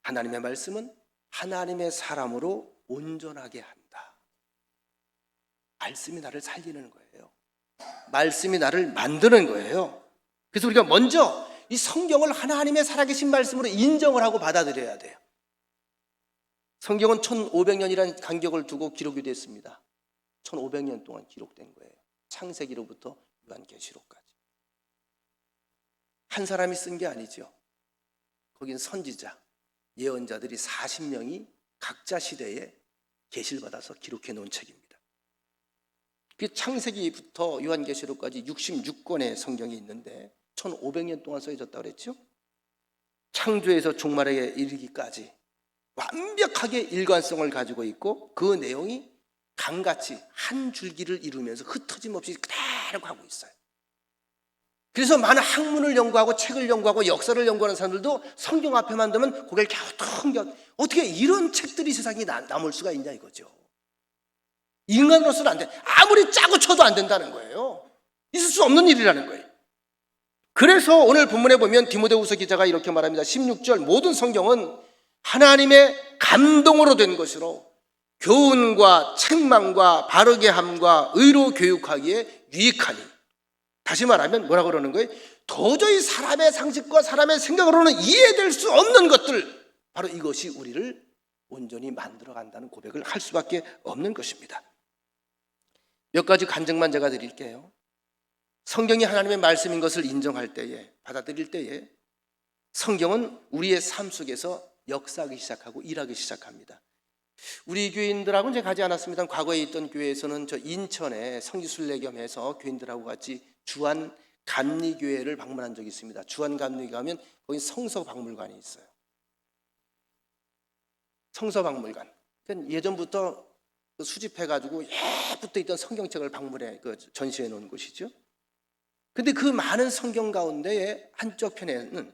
하나님의 말씀은 하나님의 사람으로 온전하게 한다. 말씀이 나를 살리는 거예요. 말씀이 나를 만드는 거예요. 그래서 우리가 먼저 이 성경을 하나님의 살아계신 말씀으로 인정을 하고 받아들여야 돼요. 성경은 1500년이라는 간격을 두고 기록이 됐습니다. 1500년 동안 기록된 거예요. 창세기로부터 요한계시록까지. 한 사람이 쓴 게 아니죠. 거긴 선지자, 예언자들이 40명이 각자 시대에 계시를 받아서 기록해 놓은 책입니다. 그 창세기부터 요한계시록까지 66권의 성경이 있는데 1500년 동안 써졌다고 그랬죠. 창조에서 종말에 이르기까지 완벽하게 일관성을 가지고 있고 그 내용이 강같이 한 줄기를 이루면서 흩어짐 없이 그대로 가고 있어요. 그래서 많은 학문을 연구하고 책을 연구하고 역사를 연구하는 사람들도 성경 앞에만 두면 고개를 갸우뚱, 어떻게 이런 책들이 세상에 남을 수가 있냐 이거죠. 인간으로서는 안 돼. 아무리 짜고 쳐도 안 된다는 거예요. 있을 수 없는 일이라는 거예요. 그래서 오늘 본문에 보면 디모데후서 기자가 이렇게 말합니다. 16절, 모든 성경은 하나님의 감동으로 된 것으로 교훈과 책망과 바르게 함과 의로 교육하기에 유익하니. 다시 말하면 뭐라고 그러는 거예요? 도저히 사람의 상식과 사람의 생각으로는 이해될 수 없는 것들, 바로 이것이 우리를 온전히 만들어간다는 고백을 할 수밖에 없는 것입니다. 몇 가지 간증만 제가 드릴게요. 성경이 하나님의 말씀인 것을 인정할 때에, 받아들일 때에 성경은 우리의 삶 속에서 역사하기 시작하고 일하기 시작합니다. 우리 교인들하고는 제가 가지 않았습니다. 과거에 있던 교회에서는 저 인천에 성지순례겸해서 교인들하고 같이 주안 감리교회를 방문한 적이 있습니다. 주안 감리교회 가면 거기 성서박물관이 있어요. 성서박물관. 예전부터 수집해가지고 예부터 있던 성경책을 박물해 전시해 놓은 곳이죠. 근데 그 많은 성경 가운데 한쪽 편에는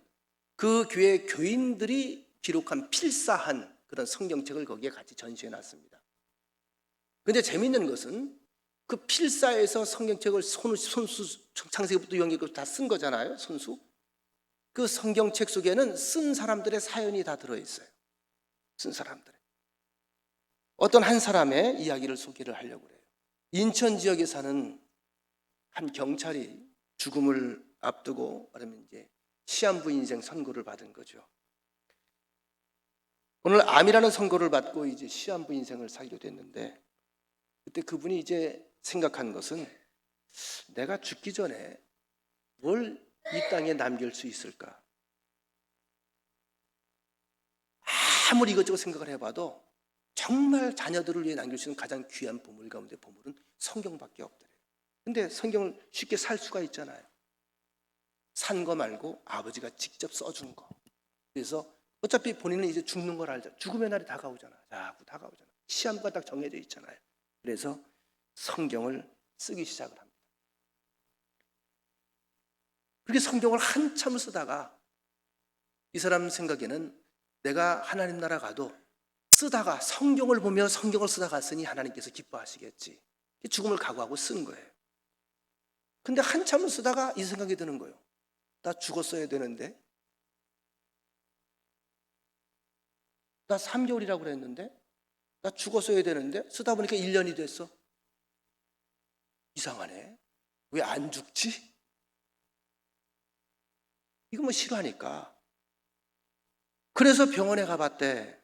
그 교회 교인들이 기록한 필사한 그런 성경책을 거기에 같이 전시해 놨습니다. 근데 재미있는 것은 그 필사에서 성경책을 손수 창세기부터 요한계시록까지 다 쓴 거잖아요. 손수. 그 성경책 속에는 쓴 사람들의 사연이 다 들어있어요. 쓴 사람들의. 어떤 한 사람의 이야기를 소개를 하려고 그래요. 인천 지역에 사는 한 경찰이 죽음을 앞두고 말하면 이제 시한부 인생 선고를 받은 거죠. 오늘 암이라는 선고를 받고 이제 시한부 인생을 살게 됐는데, 그때 그분이 이제 생각한 것은 내가 죽기 전에 뭘 이 땅에 남길 수 있을까? 아무리 이것저것 생각을 해봐도 정말 자녀들을 위해 남길 수 있는 가장 귀한 보물 가운데 보물은 성경밖에 없더래요. 근데 성경을 쉽게 살 수가 있잖아요. 산 거 말고 아버지가 직접 써준 거. 그래서 어차피 본인은 이제 죽는 걸 알죠. 죽음의 날이 다가오잖아. 자꾸 다가오잖아. 시한부가 딱 정해져 있잖아요. 그래서 성경을 쓰기 시작을 합니다. 그렇게 성경을 한참을 쓰다가 이 사람 생각에는 내가 하나님 나라 가도 쓰다가 성경을 보며 성경을 쓰다가 쓰니 하나님께서 기뻐하시겠지. 죽음을 각오하고 쓴 거예요. 근데 한참을 쓰다가 이 생각이 드는 거예요. 나 죽었어야 되는데, 나 3개월이라고 그랬는데, 나 죽었어야 되는데, 쓰다 보니까 1년이 됐어. 이상하네. 왜 안 죽지? 이거 뭐 싫어하니까. 그래서 병원에 가봤대.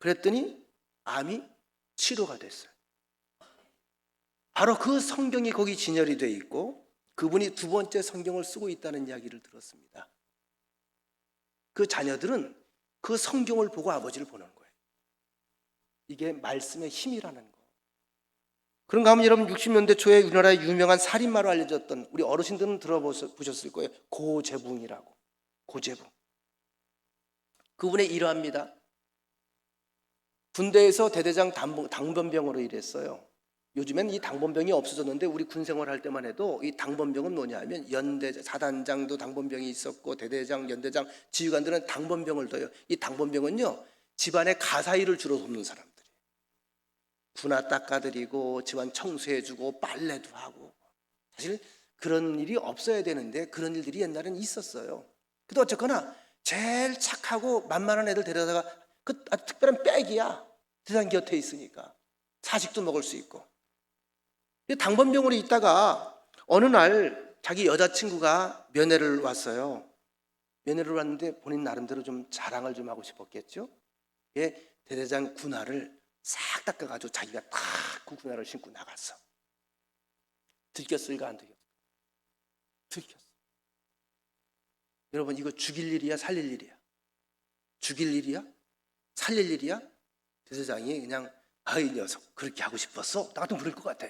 그랬더니 암이 치료가 됐어요. 바로 그 성경이 거기 진열이 돼 있고 그분이 두 번째 성경을 쓰고 있다는 이야기를 들었습니다. 그 자녀들은 그 성경을 보고 아버지를 보는 거예요. 이게 말씀의 힘이라는 거. 그런가 하면 여러분 60년대 초에 우리나라의 유명한 살인마로 알려졌던, 우리 어르신들은 들어보셨을 거예요. 고재붕이라고. 고재붕. 그분의 일화입니다. 군대에서 대대장 당번병으로 일했어요. 요즘엔 이 당번병이 없어졌는데 우리 군 생활할 때만 해도 이 당번병은 뭐냐면 연대 사단장도 당번병이 있었고 대대장, 연대장, 지휘관들은 당번병을 둬요. 이 당번병은요, 집안의 가사 일을 주로 돕는 사람들이에요. 군화 닦아드리고 집안 청소해주고 빨래도 하고. 사실 그런 일이 없어야 되는데 그런 일들이 옛날엔 있었어요. 근데 어쨌거나 제일 착하고 만만한 애들 데려다가 그 특별한 백이야. 세상 곁에 있으니까 사식도 먹을 수 있고. 당번병으로 있다가 어느 날 자기 여자친구가 면회를 왔어요. 면회를 왔는데 본인 나름대로 좀 자랑을 좀 하고 싶었겠죠. 대대장 군화를 싹 닦아가지고 자기가 탁 그 군화를 신고 나갔어. 들켰을까 안 들켰을까? 들켰어. 여러분, 이거 죽일 일이야 살릴 일이야? 죽일 일이야? 살릴 일이야? 대대장이 그냥 아이 녀석 그렇게 하고 싶었어? 나도 그럴 것 같아.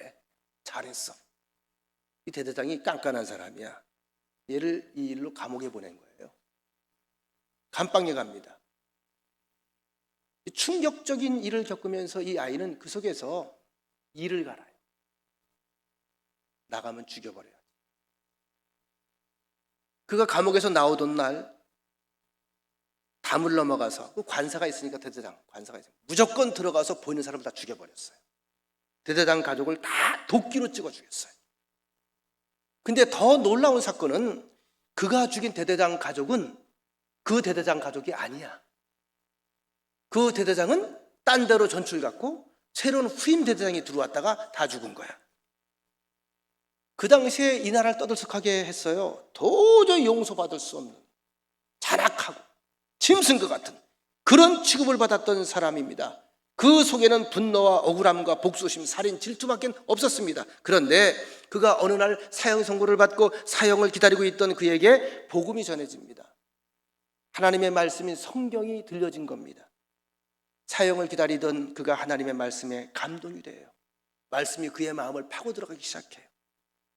잘했어. 이 대대장이 깐깐한 사람이야. 얘를 이 일로 감옥에 보낸 거예요. 감방에 갑니다. 충격적인 일을 겪으면서 이 아이는 그 속에서 일을 갈아요. 나가면 죽여버려요. 그가 감옥에서 나오던 날 담을 넘어가서, 그 관사가 있으니까 대대장 관사가 있으니까 무조건 들어가서 보이는 사람을 다 죽여버렸어요. 대대장 가족을 다 도끼로 찍어 죽였어요. 근데 더 놀라운 사건은 그가 죽인 대대장 가족은 그 대대장 가족이 아니야. 그 대대장은 딴 데로 전출 갔고 새로운 후임 대대장이 들어왔다가 다 죽은 거야. 그 당시에 이 나라를 떠들썩하게 했어요. 도저히 용서받을 수 없는 잔악하고 짐승 것 같은 그런 취급을 받았던 사람입니다. 그 속에는 분노와 억울함과 복수심, 살인, 질투밖에 없었습니다. 그런데 그가 어느 날 사형 선고를 받고 사형을 기다리고 있던 그에게 복음이 전해집니다. 하나님의 말씀인 성경이 들려진 겁니다. 사형을 기다리던 그가 하나님의 말씀에 감동이 돼요. 말씀이 그의 마음을 파고 들어가기 시작해요.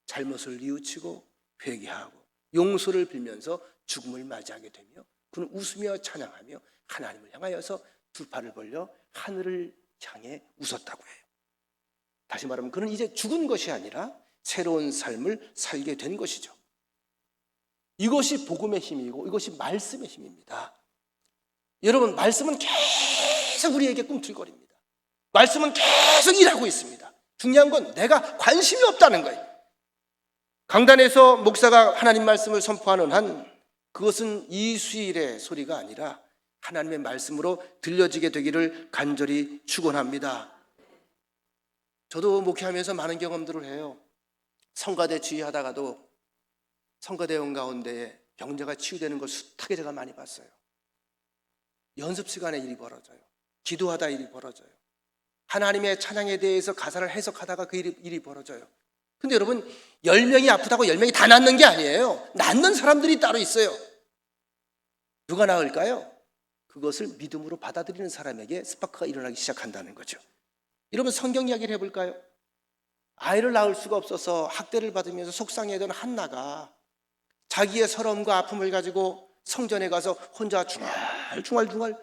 잘못을 뉘우치고 회개하고 용서를 빌면서 죽음을 맞이하게 되며 그는 웃으며 찬양하며 하나님을 향하여서 두 팔을 벌려 하늘을 향해 웃었다고 해요. 다시 말하면 그는 이제 죽은 것이 아니라 새로운 삶을 살게 된 것이죠. 이것이 복음의 힘이고 이것이 말씀의 힘입니다. 여러분, 말씀은 계속 우리에게 꿈틀거립니다. 말씀은 계속 일하고 있습니다. 중요한 건 내가 관심이 없다는 거예요. 강단에서 목사가 하나님 말씀을 선포하는 한 그것은 이수일의 소리가 아니라 하나님의 말씀으로 들려지게 되기를 간절히 축원합니다. 저도 목회하면서 많은 경험들을 해요. 성가대 지휘하다가도 성가대원 가운데 병자가 치유되는 걸 숱하게 제가 많이 봤어요. 연습 시간에 일이 벌어져요. 기도하다 일이 벌어져요. 하나님의 찬양에 대해서 가사를 해석하다가 그 일이 벌어져요. 근데 여러분, 10명이 아프다고 10명이 다 낫는 게 아니에요. 낫는 사람들이 따로 있어요. 누가 나을까요? 그것을 믿음으로 받아들이는 사람에게 스파크가 일어나기 시작한다는 거죠. 여러분, 성경 이야기를 해볼까요? 아이를 낳을 수가 없어서 학대를 받으면서 속상해하던 한나가 자기의 서러움과 아픔을 가지고 성전에 가서 혼자 중얼중얼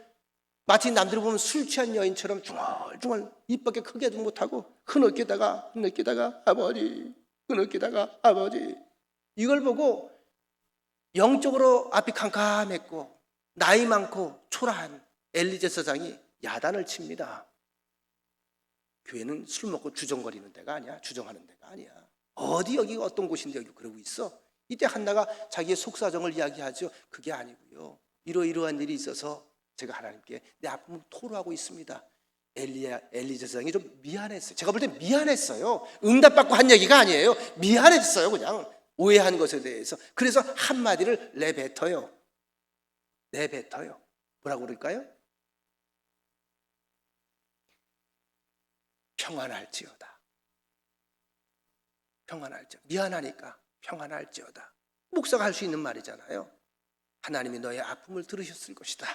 마치 남들이 보면 술 취한 여인처럼 중얼중얼 입 밖에 크게도 못하고 흐느끼다가 아버지, 흐느끼다가 아버지, 이걸 보고 영적으로 앞이 캄캄했고 나이 많고 초라한 엘리 제사장이 야단을 칩니다. 교회는 술 먹고 주정거리는 데가 아니야. 주정하는 데가 아니야. 어디 여기가 어떤 곳인데 여기 그러고 있어. 이때 한나가 자기의 속사정을 이야기하죠. 그게 아니고요, 이러이러한 일이 있어서 제가 하나님께 내 아픔을 토로하고 있습니다. 엘리 제사장이 좀 미안했어요. 제가 볼 때 미안했어요. 응답받고 한 얘기가 아니에요. 미안했어요. 그냥 오해한 것에 대해서. 그래서 한마디를 내뱉어요. 뭐라고 그럴까요? 평안할지어다. 미안하니까 평안할지어다. 목사가 할 수 있는 말이잖아요. 하나님이 너의 아픔을 들으셨을 것이다.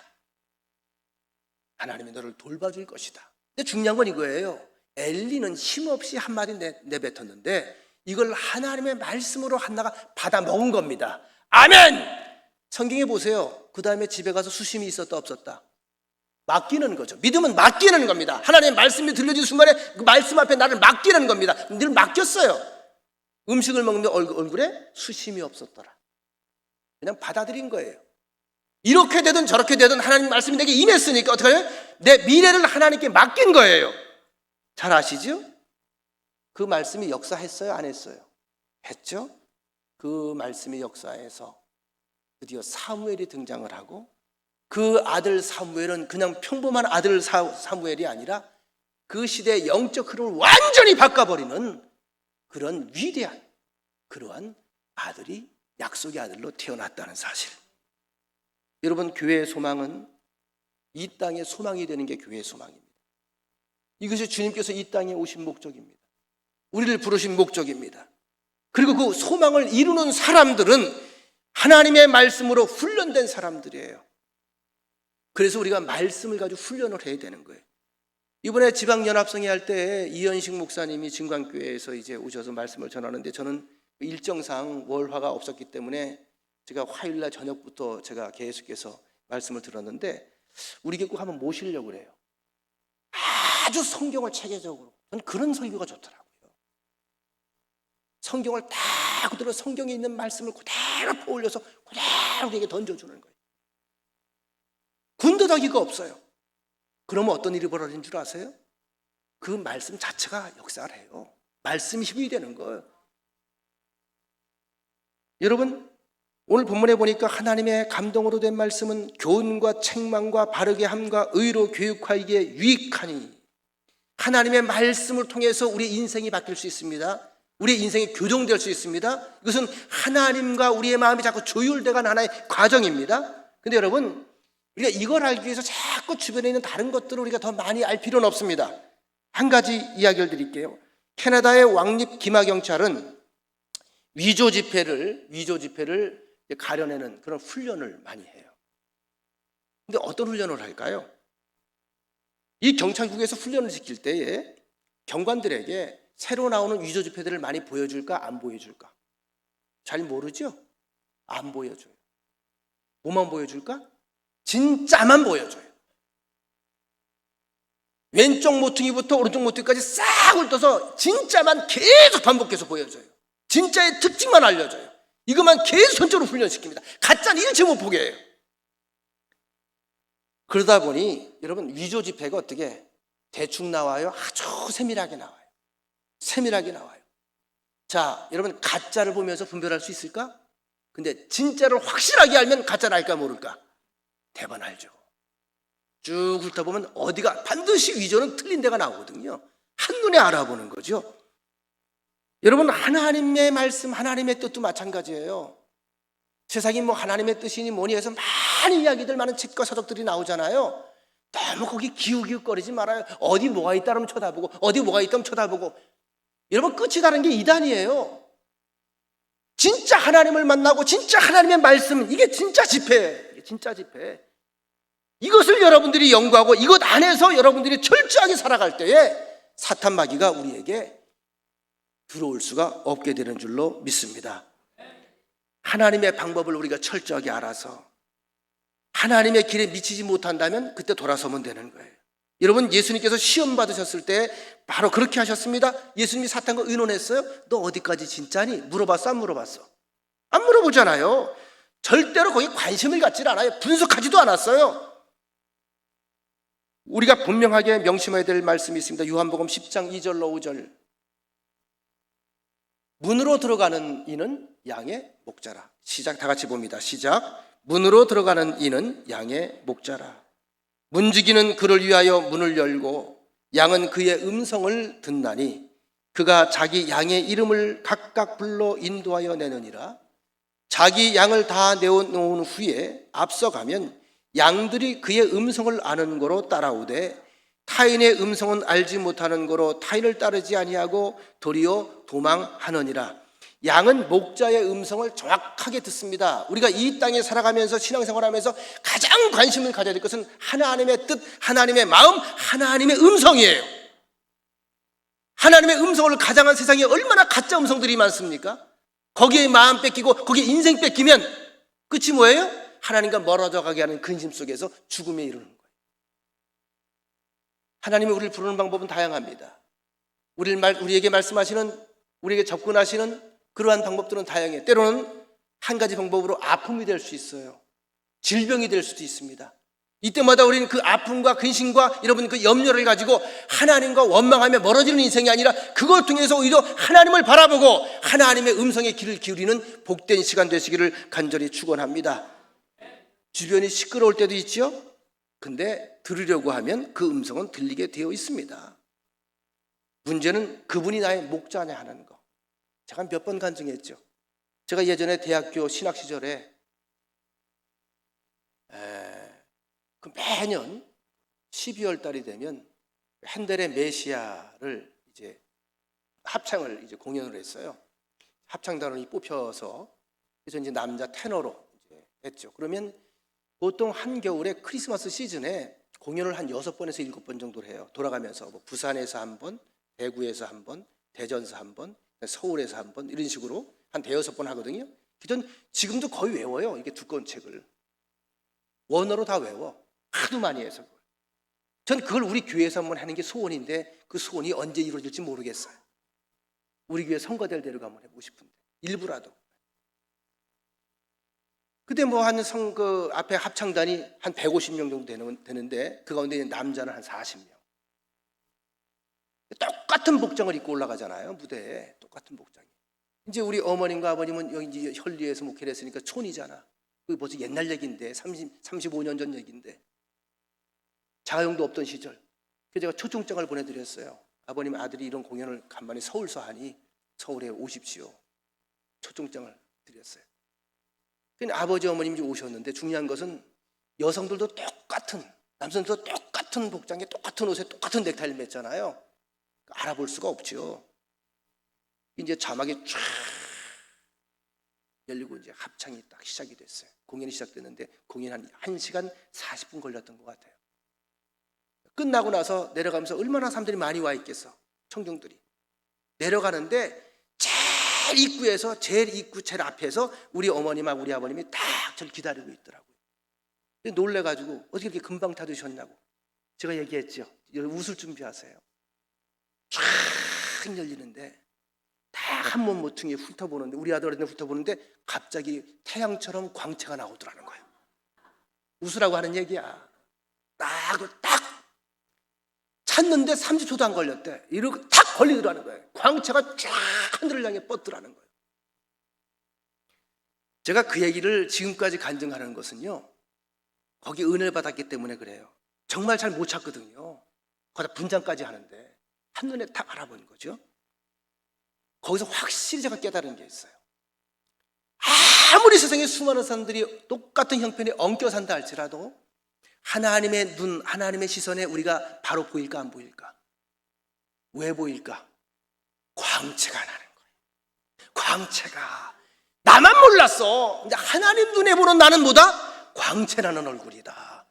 하나님이 너를 돌봐줄 것이다. 근데 중요한 건 이거예요. 엘리는 힘없이 한마디 내뱉었는데 이걸 하나님의 말씀으로 한나가 받아 먹은 겁니다. 아멘! 성경에 보세요. 그 다음에 집에 가서 수심이 있었다 없었다? 맡기는 거죠. 믿음은 맡기는 겁니다. 하나님의 말씀이 들려진 순간에 그 말씀 앞에 나를 맡기는 겁니다. 늘 맡겼어요. 음식을 먹는데 얼굴에 수심이 없었더라. 그냥 받아들인 거예요. 이렇게 되든 저렇게 되든 하나님 말씀이 내게 임했으니까 어떻게 해요? 내 미래를 하나님께 맡긴 거예요. 잘 아시죠? 그 말씀이 역사했어요? 안 했어요? 했죠? 그 말씀이 역사해서 드디어 사무엘이 등장을 하고 그 아들 사무엘은 그냥 평범한 아들 사무엘이 아니라 그 시대의 영적 흐름을 완전히 바꿔버리는 그런 위대한 그러한 아들이 약속의 아들로 태어났다는 사실. 여러분, 교회의 소망은 이 땅의 소망이 되는 게 교회의 소망입니다. 이것이 주님께서 이 땅에 오신 목적입니다. 우리를 부르신 목적입니다. 그리고 그 소망을 이루는 사람들은 하나님의 말씀으로 훈련된 사람들이에요. 그래서 우리가 말씀을 가지고 훈련을 해야 되는 거예요. 이번에 지방연합성회 할 때 이현식 목사님이 진광교회에서 이제 오셔서 말씀을 전하는데 저는 일정상 월화가 없었기 때문에 제가 화요일날 저녁부터 제가 계속해서 말씀을 들었는데 우리 교회 꼭 한번 모시려고 그래요. 아주 성경을 체계적으로. 저는 그런 설교가 좋더라고요. 성경을 다 그대로 성경에 있는 말씀을 그대로 퍼올려서 그대로 우리에게 던져주는 거예요. 군더더기가 없어요. 그러면 어떤 일이 벌어지는 줄 아세요? 그 말씀 자체가 역사를 해요. 말씀이 힘이 되는 거예요. 여러분, 오늘 본문에 보니까 하나님의 감동으로 된 말씀은 교훈과 책망과 바르게 함과 의로 교육하기에 유익하니, 하나님의 말씀을 통해서 우리 인생이 바뀔 수 있습니다. 우리 인생이 교정될 수 있습니다. 이것은 하나님과 우리의 마음이 자꾸 조율돼가는 하나의 과정입니다. 근데 여러분, 우리가 이걸 알기 위해서 자꾸 주변에 있는 다른 것들을 우리가 더 많이 알 필요는 없습니다. 한 가지 이야기를 드릴게요. 캐나다의 왕립 기마경찰은 위조 지폐를 가려내는 그런 훈련을 많이 해요. 근데 어떤 훈련을 할까요? 이 경찰국에서 훈련을 시킬 때에 경관들에게 새로 나오는 위조 지폐들을 많이 보여줄까 안 보여줄까? 잘 모르죠? 안 보여줘요. 뭐만 보여줄까? 진짜만 보여줘요. 왼쪽 모퉁이부터 오른쪽 모퉁이까지 싹 훑어서 진짜만 계속 반복해서 보여줘요. 진짜의 특징만 알려줘요. 이것만 계속 전적으로 훈련시킵니다. 가짜는 일체 못 보게 해요. 그러다 보니 여러분, 위조 지폐가 어떻게 대충 나와요? 아주 세밀하게 나와요. 자, 여러분, 가짜를 보면서 분별할 수 있을까? 근데 진짜를 확실하게 알면 가짜를 알까 모를까? 대번 알죠. 쭉 훑어보면 어디가 반드시 위조는 틀린 데가 나오거든요. 한눈에 알아보는 거죠. 여러분, 하나님의 말씀, 하나님의 뜻도 마찬가지예요. 세상이 뭐 하나님의 뜻이니 뭐니 해서 많은 이야기들, 많은 책과 서적들이 나오잖아요. 너무 거기 기웃기웃거리지 말아요. 어디 뭐가 있다 그러면 쳐다보고, 어디 뭐가 있다 그러면 쳐다보고. 여러분, 끝이 다른 게 이단이에요. 진짜 하나님을 만나고 진짜 하나님의 말씀, 이게 진짜 집회. 이것을 여러분들이 연구하고 이것 안에서 여러분들이 철저하게 살아갈 때에 사탄 마귀가 우리에게 들어올 수가 없게 되는 줄로 믿습니다. 하나님의 방법을 우리가 철저하게 알아서 하나님의 길에 미치지 못한다면 그때 돌아서면 되는 거예요. 여러분, 예수님께서 시험 받으셨을 때 바로 그렇게 하셨습니다. 예수님이 사탄과 의논했어요. 너 어디까지 진짜니? 물어봤어, 안 물어봤어? 안 물어보잖아요. 절대로 거기에 관심을 갖지 않아요. 분석하지도 않았어요. 우리가 분명하게 명심해야 될 말씀이 있습니다. 요한복음 10장 2절로 5절. 문으로 들어가는 이는 양의 목자라. 시작, 다 같이 봅니다. 시작. 문으로 들어가는 이는 양의 목자라. 문지기는 그를 위하여 문을 열고 양은 그의 음성을 듣나니 그가 자기 양의 이름을 각각 불러 인도하여 내느니라. 자기 양을 다 내어놓은 후에 앞서가면 양들이 그의 음성을 아는 거로 따라오되 타인의 음성은 알지 못하는 거로 타인을 따르지 아니하고 도리어 도망하느니라. 양은 목자의 음성을 정확하게 듣습니다. 우리가 이 땅에 살아가면서 신앙생활하면서 가장 관심을 가져야 될 것은 하나님의 뜻, 하나님의 마음, 하나님의 음성이에요. 하나님의 음성을 가장한 세상에 얼마나 가짜 음성들이 많습니까? 거기에 마음 뺏기고 거기에 인생 뺏기면 끝이 뭐예요? 하나님과 멀어져 가게 하는 근심 속에서 죽음에 이르는 거예요. 하나님이 우리를 부르는 방법은 다양합니다. 우리에게 말씀하시는, 우리에게 접근하시는 그러한 방법들은 다양해요. 때로는 한 가지 방법으로 아픔이 될 수 있어요. 질병이 될 수도 있습니다. 이때마다 우리는 그 아픔과 근심과 여러분 그 염려를 가지고 하나님과 원망하며 멀어지는 인생이 아니라 그걸 통해서 오히려 하나님을 바라보고 하나님의 음성에 귀를 기울이는 복된 시간 되시기를 간절히 축원합니다. 주변이 시끄러울 때도 있죠. 근데 들으려고 하면 그 음성은 들리게 되어 있습니다. 문제는 그분이 나의 목자냐 하는 거. 제가 몇 번 간증했죠. 제가 예전에 대학교 신학 시절에 그 매년 12월 달이 되면 핸델의 메시아를 이제 합창을 이제 공연을 했어요. 합창단원이 뽑혀서 그래서 이제 남자 테너로 이제 했죠. 그러면 보통 한겨울에 크리스마스 시즌에 공연을 한 6번에서 7번 정도를 해요. 돌아가면서 뭐 부산에서 한 번, 대구에서 한 번, 대전에서 한 번, 서울에서 한 번 이런 식으로 한 5-6번 하거든요. 전 지금도 거의 외워요. 이게 두꺼운 책을 원어로 다 외워. 하도 많이 해서 전 그걸 우리 교회에서 한번 하는 게 소원인데 그 소원이 언제 이루어질지 모르겠어요. 우리 교회 성가대를 데려가 한번 해보고 싶은데 일부라도. 그때 뭐 한 그 앞에 합창단이 한 150명 정도 되는데 그 가운데 남자는 한 40명. 똑같은 복장을 입고 올라가잖아요. 무대에 똑같은 복장이. 이제 우리 어머님과 아버님은 여기 이제 현리에서 목회를 했으니까 촌이잖아. 그게 벌써 옛날 얘기인데 35년 전 얘기인데 자가용도 없던 시절. 그래서 제가 초청장을 보내드렸어요. 아버님 아들이 이런 공연을 간만에 서울서 하니 서울에 오십시오. 초청장을 드렸어요. 그러니까 아버지 어머님이 오셨는데 중요한 것은 여성들도 똑같은, 남성들도 똑같은 복장에 똑같은 옷에 똑같은 넥타이를 맸잖아요. 알아볼 수가 없죠. 이제 자막이 쫙 열리고 이제 합창이 딱 시작이 됐어요. 공연이 시작됐는데 공연 한 1시간 40분 걸렸던 것 같아요. 끝나고 나서 내려가면서 얼마나 사람들이 많이 와 있겠어. 청중들이. 내려가는데 제일 입구에서 제일 입구 제일 앞에서 우리 어머님하고 우리 아버님이 딱 저를 기다리고 있더라고요. 놀래가지고 어떻게 이렇게 금방 다 드셨냐고. 제가 얘기했죠. 웃을 준비하세요. 쫙 열리는데 다 한 몸 모퉁이에 훑어보는데 우리 아들한테 훑어보는데 갑자기 태양처럼 광채가 나오더라는 거예요. 웃으라고 하는 얘기야. 딱 찾는데 30초도 안 걸렸대. 이러고 딱 걸리더라는 거예요. 광채가 쫙 하늘을 향해 뻗더라는 거예요. 제가 그 얘기를 지금까지 간증하는 것은요. 거기 은혜를 받았기 때문에 그래요. 정말 잘 못 찾거든요. 거기다 분장까지 하는데 한눈에 딱 알아보는 거죠. 거기서 확실히 제가 깨달은 게 있어요. 아무리 세상에 수많은 사람들이 똑같은 형편에 엉켜 산다 할지라도 하나님의 눈, 하나님의 시선에 우리가 바로 보일까 안 보일까? 왜 보일까? 광채가 나는 거예요. 광채가 나만 몰랐어. 근데 하나님 눈에 보는 나는 뭐다? 광채 나는 얼굴이다.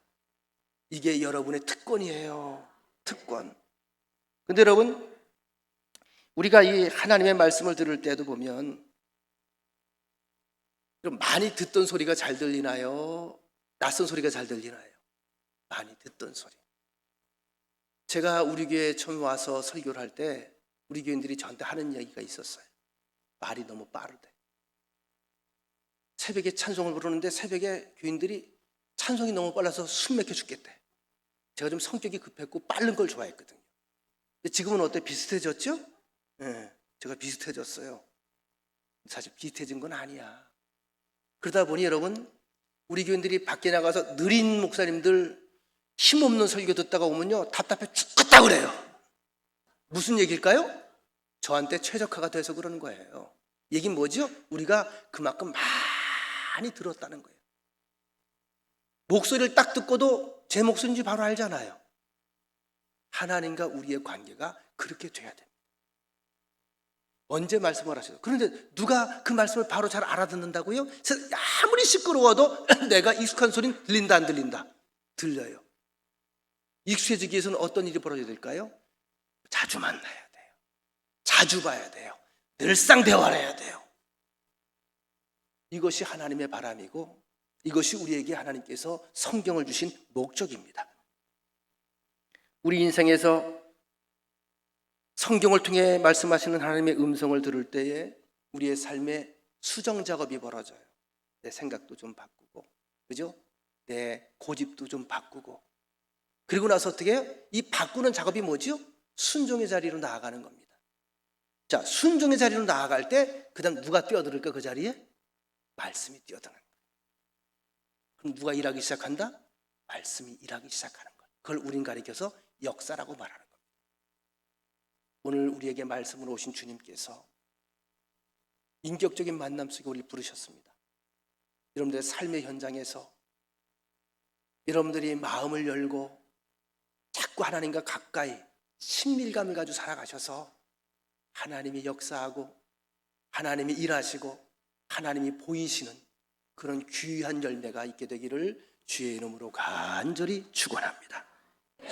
이게 여러분의 특권이에요. 특권. 근데 여러분 우리가 이 하나님의 말씀을 들을 때도 보면 그럼 많이 듣던 소리가 잘 들리나요? 낯선 소리가 잘 들리나요? 많이 듣던 소리. 제가 우리 교회에 처음 와서 설교를 할 때 우리 교인들이 저한테 하는 얘기가 있었어요. 말이 너무 빠르대. 새벽에 찬송을 부르는데 새벽에 교인들이 찬송이 너무 빨라서 숨 막혀 죽겠대. 제가 좀 성격이 급했고 빠른 걸 좋아했거든요. 근데 지금은 어때? 비슷해졌죠? 네, 제가 비슷해졌어요. 사실 비슷해진 건 아니야. 그러다 보니 여러분, 우리 교인들이 밖에 나가서 느린 목사님들 힘없는 설교 듣다가 오면요, 답답해 죽겠다 그래요. 무슨 얘기일까요? 저한테 최적화가 돼서 그러는 거예요. 얘기는 뭐죠? 우리가 그만큼 많이 들었다는 거예요. 목소리를 딱 듣고도 제 목소리인지 바로 알잖아요. 하나님과 우리의 관계가 그렇게 돼야 됩니다. 언제 말씀을 하셔도. 그런데 누가 그 말씀을 바로 잘 알아듣는다고요? 아무리 시끄러워도 내가 익숙한 소리는 들린다 안 들린다? 들려요. 익숙해지기 위해서는 어떤 일이 벌어져야 될까요? 자주 만나야 돼요. 자주 봐야 돼요. 늘상 대화를 해야 돼요. 이것이 하나님의 바람이고 이것이 우리에게 하나님께서 성경을 주신 목적입니다. 우리 인생에서 성경을 통해 말씀하시는 하나님의 음성을 들을 때에 우리의 삶에 수정 작업이 벌어져요. 내 생각도 좀 바꾸고, 그죠? 내 고집도 좀 바꾸고. 그리고 나서 어떻게 해요? 이 바꾸는 작업이 뭐죠? 순종의 자리로 나아가는 겁니다. 자, 순종의 자리로 나아갈 때 그다음 누가 뛰어들을까 그 자리에? 말씀이 뛰어드는 거예요. 그럼 누가 일하기 시작한다? 말씀이 일하기 시작하는 거예요. 그걸 우린 가리켜서 역사라고 말하는 거예요. 오늘 우리에게 말씀으로 오신 주님께서 인격적인 만남 속에 우리를 부르셨습니다. 여러분들의 삶의 현장에서 여러분들이 마음을 열고 자꾸 하나님과 가까이 친밀감을 가지고 살아가셔서 하나님이 역사하고 하나님이 일하시고 하나님이 보이시는 그런 귀한 열매가 있게 되기를 주의 이름으로 간절히 축원합니다.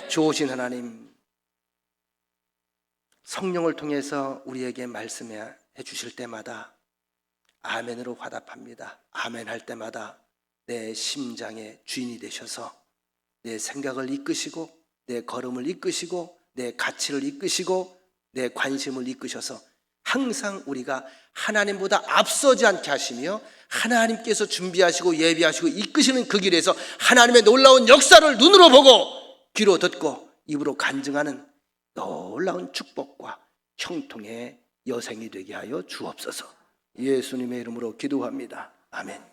좋으신 하나님, 성령을 통해서 우리에게 말씀해 주실 때마다 아멘으로 화답합니다. 아멘 할 때마다 내 심장의 주인이 되셔서 내 생각을 이끄시고 내 걸음을 이끄시고 내 가치를 이끄시고 내 관심을 이끄셔서 항상 우리가 하나님보다 앞서지 않게 하시며 하나님께서 준비하시고 예비하시고 이끄시는 그 길에서 하나님의 놀라운 역사를 눈으로 보고 귀로 듣고 입으로 간증하는 놀라운 축복과 형통의 여생이 되게 하여 주옵소서. 예수님의 이름으로 기도합니다. 아멘.